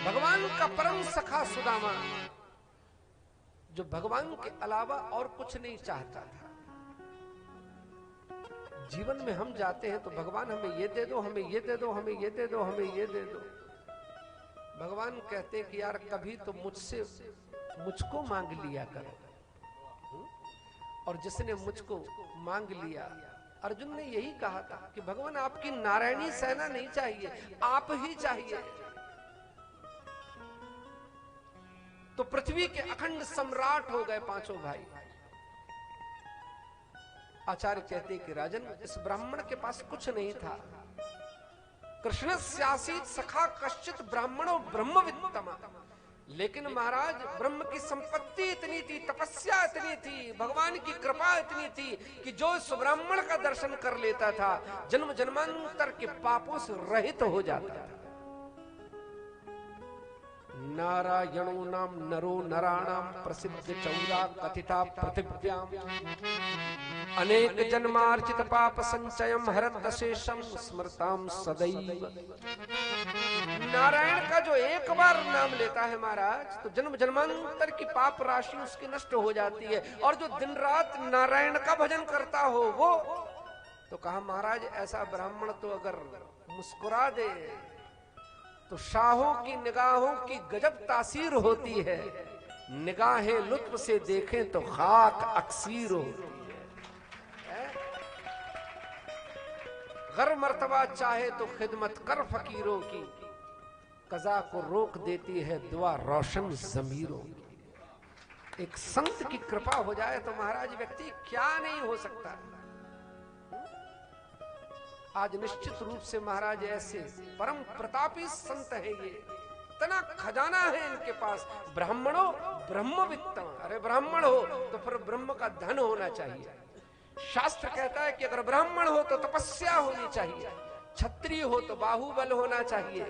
भगवान का परम सखा सुदामा, जो भगवान के अलावा और कुछ नहीं चाहता था। जीवन में हम जाते हैं तो भगवान हमें ये दे दो, हमें ये दे दो, हमें ये दे दो, हमें ये दे दो। भगवान कहते कि यार कभी तो मुझको मांग लिया करो। और जिसने मुझको मांग लिया, अर्जुन ने यही कहा था कि भगवान आपकी नारायणी सेना नहीं चाहिए, आप ही चाहिए। तो पृथ्वी के अखंड सम्राट हो गए पांचों भाई। आचार्य कहते कि राजन, इस ब्राह्मण के पास कुछ नहीं था। कृष्णस्यासीत सखा कश्चित ब्राह्मणो ब्रह्मवित्तम। लेकिन महाराज, ब्रह्म की संपत्ति इतनी थी, तपस्या इतनी थी, भगवान की कृपा इतनी थी कि जो इस ब्राह्मण का दर्शन कर लेता था जन्म जन्मांतर के पापों से रहित हो जाता था। नारायणो नाम नरो नराणाम प्रसिद्ध चौरा कथिता पृथिव्याम अनेक जन्मार्जित पाप संचयम हरत शेषम स्मृताम सदैव। नारायण का जो एक बार नाम लेता है महाराज, तो जन्म जन्मांतर की पाप राशि उसकी नष्ट हो जाती है। और जो दिन रात नारायण का भजन करता हो वो, तो कहा महाराज ऐसा ब्राह्मण तो अगर मुस्कुरा दे तो शाहों की निगाहों की गजब तासीर होती है। निगाहें लुत्फ से देखें तो खाक अक्सीर होती है। गर मर्तबा चाहे तो खिदमत कर फकीरों की, कज़ा को रोक देती है दुआ रोशन ज़मीरों की। एक संत की कृपा हो जाए तो महाराज व्यक्ति क्या नहीं हो सकता। आज निश्चित रूप से महाराज ऐसे परम प्रतापी संत है, ये इतना खजाना है इनके पास। ब्राह्मणों ब्रह्मवित्तम। अरे ब्राह्मण हो तो फिर ब्रह्म का धन होना चाहिए। शास्त्र कहता है कि अगर ब्राह्मण हो तो तपस्या होनी चाहिए, क्षत्रिय हो तो बाहुबल होना चाहिए,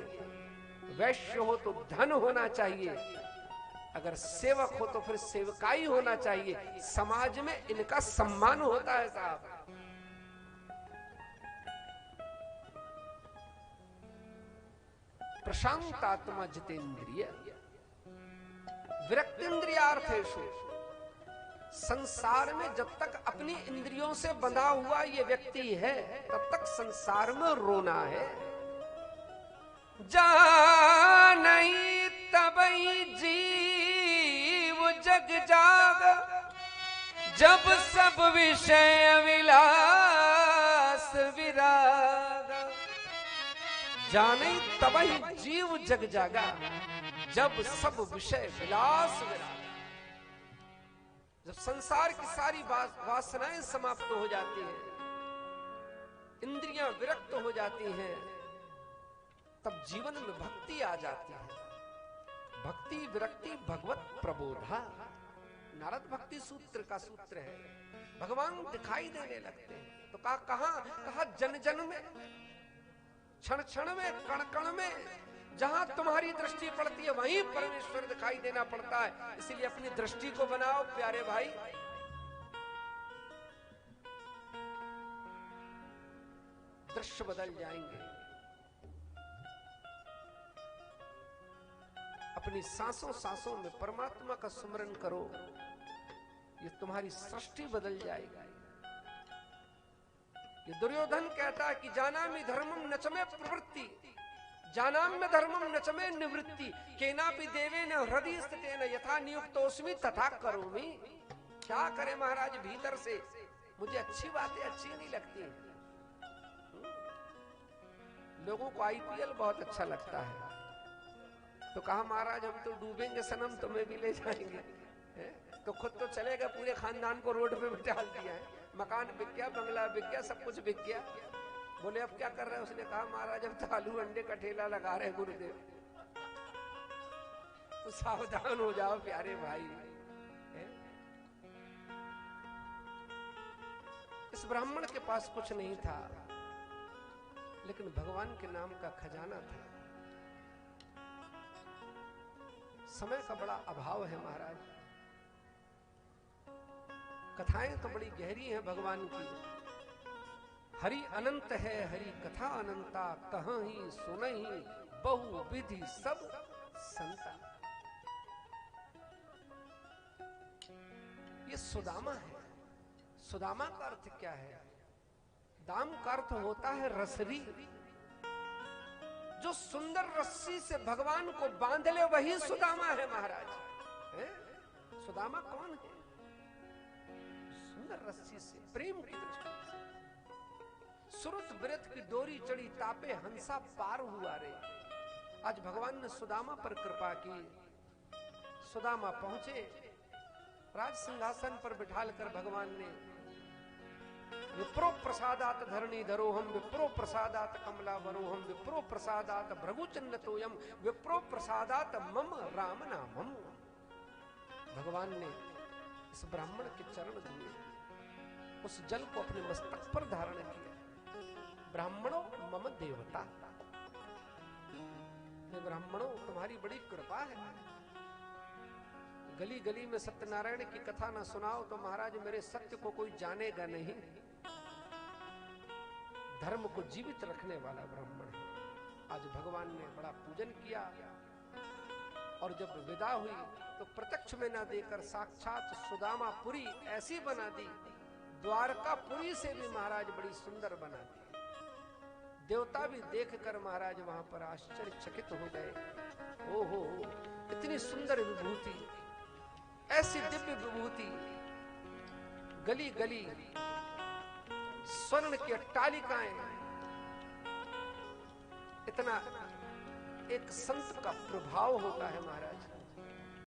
वैश्य हो तो धन होना चाहिए, अगर सेवक हो तो फिर सेवकाई होना चाहिए। समाज में इनका सम्मान होता है साहब। प्रशांतात्मा जितेंद्रिय विरक्तेन्द्रियार्थेषु। संसार में जब तक अपनी इंद्रियों से बंधा हुआ ये व्यक्ति है तब तक संसार में रोना है। जानई तबई जीव जग जाग, जब सब विषय विलास विराग। जाने तबही जीव जग जागा, जब सब विषय विलास विराग। जब संसार की सारी वासनाएं समाप्त हो जाती हैं, इंद्रियां विरक्त हो जाती हैं, तब जीवन में भक्ति आ जाती है। भक्ति विरक्ति भगवत प्रबोधा, नारद भक्ति सूत्र का सूत्र है। भगवान दिखाई देने लगते हैं। तो कहा जन जन में, क्षण क्षण में, कण कण में, जहां तुम्हारी दृष्टि पड़ती है वहीं परमेश्वर दिखाई देना पड़ता है। इसलिए अपनी दृष्टि को बनाओ प्यारे भाई। दृश्य बदल जाएंगे। अपनी सांसों सांसों में परमात्मा का स्मरण करो, ये तुम्हारी सृष्टि बदल जाएगी। ये दुर्योधन कहता है कि जानामि धर्मम नचमे प्रवृत्ति, जानाम्य धर्मम नचमे निवृत्ति, केनापि देवेन हृदय स्थितेन यथा नियुक्तोस्मि तथा करोमि। क्या करे महाराज, भीतर से मुझे अच्छी बातें अच्छी नहीं लगती। लोगों को आईपीएल बहुत अच्छा लगता है, तो कहा महाराज हम तो डूबेंगे सनम, तुम्हें भी ले जाएंगे। तो खुद तो चलेगा, पूरे खानदान को रोड पे बिठा दिया है। मकान बिक गया, बंगला बिक गया, सब कुछ बिक गया। बोले अब क्या कर रहे हैं? उसने कहा महाराज अब तो आलू अंडे का ठेला लगा रहे गुरुदेव। तो सावधान हो जाओ प्यारे भाई। इस ब्राह्मण के पास कुछ नहीं था, लेकिन भगवान के नाम का खजाना था। समय का बड़ा अभाव है महाराज। कथाएं तो बड़ी गहरी हैं भगवान की। हरि अनंत है हरि कथा अनंता, कहाँ ही सुनहि बहु विधि सब संता। ये सुदामा है। सुदामा का अर्थ क्या है? दाम का अर्थ होता है रसरी। जो सुंदर रस्सी से भगवान को बांध ले वही सुदामा है महाराज। है? सुदामा कौन है? सुंदर रस्सी से, प्रेम की दृष्टि से। सुरत व्रत की डोरी चढ़ी, तापे हंसा पार हुआ रे। आज भगवान ने सुदामा पर कृपा की। सुदामा पहुंचे, राज सिंहासन पर बिठालकर भगवान ने विप्रो प्रसादात धरणी धरोहम, विप्रो प्रसादात कमला वरोहम, विप्रो प्रसादात भृगुचन्नतोयम, विप्रो प्रसादात मम राम नामम। भगवान ने इस ब्राह्मण के चरण धोए, उस जल को अपने मस्तक पर धारण किया। ब्राह्मणों मम देवता, ब्राह्मणों तुम्हारी बड़ी कृपा है। गली गली में सत्यनारायण की कथा ना सुनाओ तो महाराज मेरे सत्य को कोई जानेगा नहीं। धर्म को जीवित रखने वाला ब्राह्मण है। आज भगवान ने बड़ा पूजन किया और जब विदा हुई तो प्रत्यक्ष में ना देकर साक्षात सुदामापुरी ऐसी बना दी, द्वारकापुरी से भी महाराज बड़ी सुंदर बना दी। देवता भी देखकर महाराज वहां पर आश्चर्यचकित हो गए। ओहो, इतनी सुंदर विभूति, ऐसी दिव्य विभूति, गली गली स्वर्ण की अट्टालिकाएं, इतना एक संत का प्रभाव होता है महाराज।